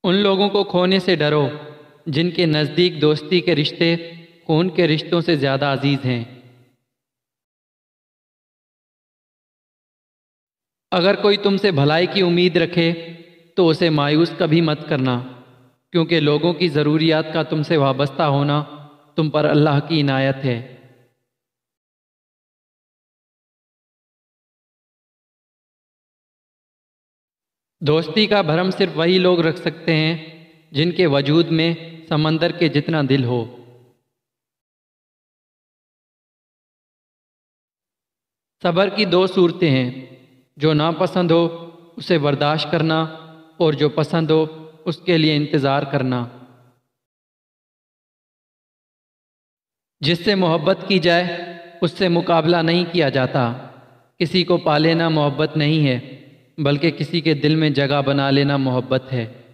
ان لوگوں کو کھونے سے ڈرو جن کے نزدیک دوستی کے رشتے خون کے رشتوں سے زیادہ عزیز ہیں۔ اگر کوئی تم سے بھلائی کی امید رکھے تو اسے مایوس کبھی مت کرنا، کیونکہ لوگوں کی ضروریات کا تم سے وابستہ ہونا تم پر اللہ کی عنایت ہے۔ دوستی کا بھرم صرف وہی لوگ رکھ سکتے ہیں جن کے وجود میں سمندر کے جتنا دل ہو۔ صبر کی دو صورتیں ہیں، جو ناپسند ہو اسے برداشت کرنا اور جو پسند ہو اس کے لیے انتظار کرنا۔ جس سے محبت کی جائے اس سے مقابلہ نہیں کیا جاتا۔ کسی کو پا لینا محبت نہیں ہے، بلکہ کسی کے دل میں جگہ بنا لینا محبت ہے۔